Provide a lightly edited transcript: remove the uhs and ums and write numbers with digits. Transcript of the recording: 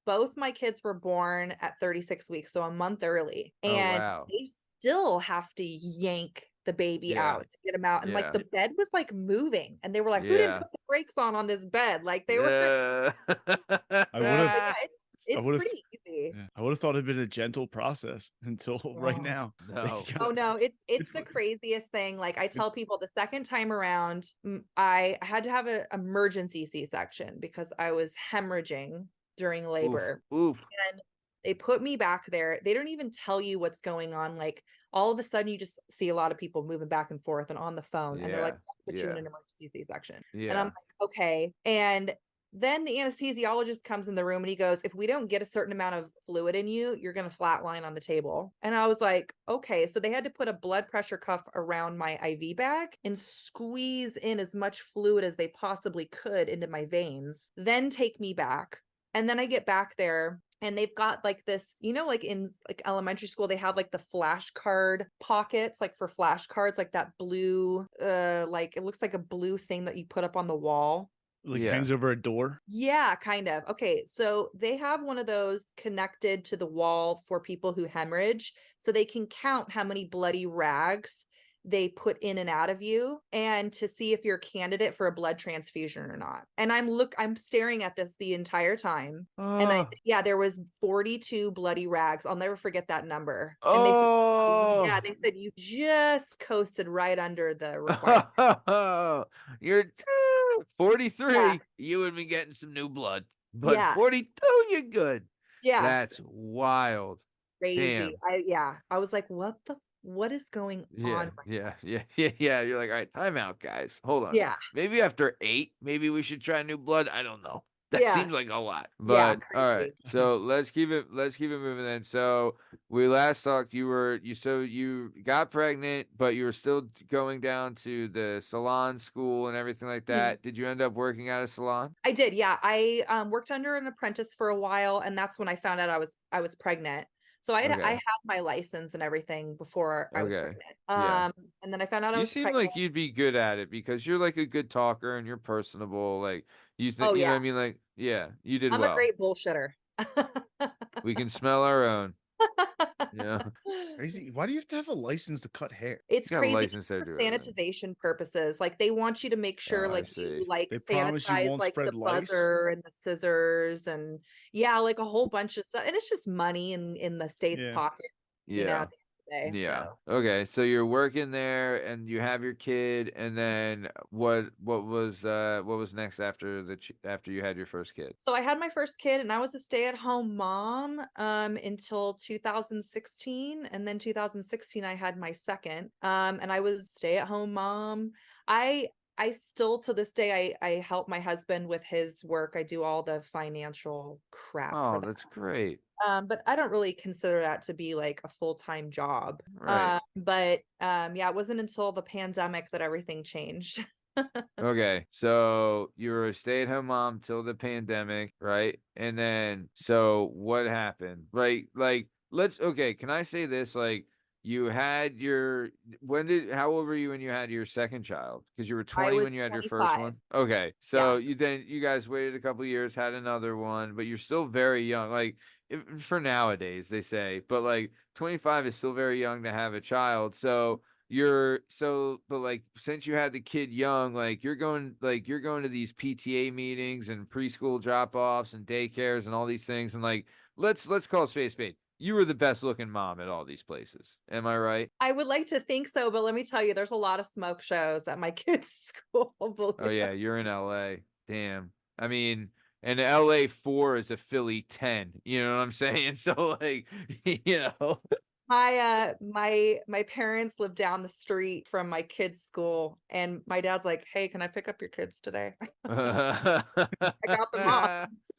both my kids were born at 36 weeks, so a month early. And wow. they still have to yank the baby Yeah. out to get him out. And like Yeah. the bed was like moving. And they were like, who didn't Yeah. put the brakes on this bed? Like they were Uh, I would have, yeah, I it's would have, pretty easy. yeah, I would have thought it'd been a gentle process until right Oh. now. no. Oh no, it's the craziest thing. Like I tell people the second time around, I had to have an emergency C-section because I was hemorrhaging during Oof. labor. Oof. And they put me back there. They don't even tell you what's going on. Like all of a sudden you just see a lot of people moving back and forth and on the phone and they're like, Yeah. "Let's put you in Yeah. an emergency C-section." And I'm Yeah. like, okay. And then the anesthesiologist comes in the room and he goes, if we don't get a certain amount of fluid in you, you're going to flatline on the table. And I was like, okay. So they had to put a blood pressure cuff around my IV bag and squeeze in as much fluid as they possibly could into my veins, then take me back. And then I get back there and they've got like this, like in like elementary school, they have like the flashcard pockets, like for flashcards, like that blue, like it looks like a blue thing that you put up on the wall. Like Yeah. hangs over a door. Yeah, kind of. Okay, so they have one of those connected to the wall for people who hemorrhage, so they can count how many bloody rags they put in and out of you and to see if you're a candidate for a blood transfusion or not. And I'm staring at this the entire time. And Oh. there was 42 bloody rags. I'll never forget that number. And they said, Oh. yeah, they said you just coasted right under the requirement. You're 43. Yeah, You would be getting some new blood, but yeah, 42, you're good. yeah. That's wild. Crazy. Damn. I was like, what is going Yeah, on? yeah, yeah, yeah, yeah. You're like, all right, time out, guys. Hold on. Yeah. Maybe after 8, maybe we should try new blood. I don't know. That Yeah. seems like a lot. Yeah, But all right. crazy. So let's keep it moving then. So we last talked, you got pregnant, but you were still going down to the salon school and everything like Mhm. that. Did you end up working at a salon? I did. Yeah. I worked under an apprentice for a while and that's when I found out I was pregnant. So I Okay. had my license and everything before I was Okay. pregnant. Yeah. And then I found out I You was seem pregnant. like you'd be good at it because you're like a good talker and you're personable. Like you think, Oh you know yeah. what I mean? Like, yeah, you did I'm a well. great bullshitter. We can smell our own. Yeah. Crazy. Why do you have to have a license to cut hair? It's You got a crazy license there to for do everything. sanitization purposes. Like they want you to make Oh, sure I like see. you like They promise you sanitize won't like the spread lice. buzzer and the scissors and yeah, like a whole bunch of stuff. And it's just money in the state's Yeah. pocket, Yeah. at the end of the day. Yeah. So Okay. So you're working there and you have your kid, and then what was next after after you had your first kid? so I had my first kid and I was a stay-at-home mom until 2016 and then 2016 I had my second and I was stay-at-home mom. I still to this day I help my husband with his work. I do all the financial crap for Oh, that. that's great. But I don't really consider that to be like a full-time job. Right. But yeah, it wasn't until the pandemic that everything changed. Okay, so you were a stay-at-home mom till the pandemic, right? And then, so what happened? Like, okay, can I say this? Like, you had how old were you when you had your second child? Because you were I 20 was when you had your first 25. one. Okay, Yeah. so you guys waited a couple years, had another one, but you're still very young. Like, for nowadays, they say, but like 25 is still very young to have a child. So, but like since you had the kid young, like you're going to these PTA meetings and preschool drop-offs and daycares and all these things, and like let's call a spade a spade. You were the best looking mom at all these places. Am I right? I would like to think so, but let me tell you, there's a lot of smoke shows at my kids' school. Oh yeah, you're in LA. Damn. I mean, and LA 4 is a Philly 10. You know what I'm saying? So like, you know. My parents live down the street from my kids' school, and my dad's like, "Hey, can I pick up your kids today?" I got them off.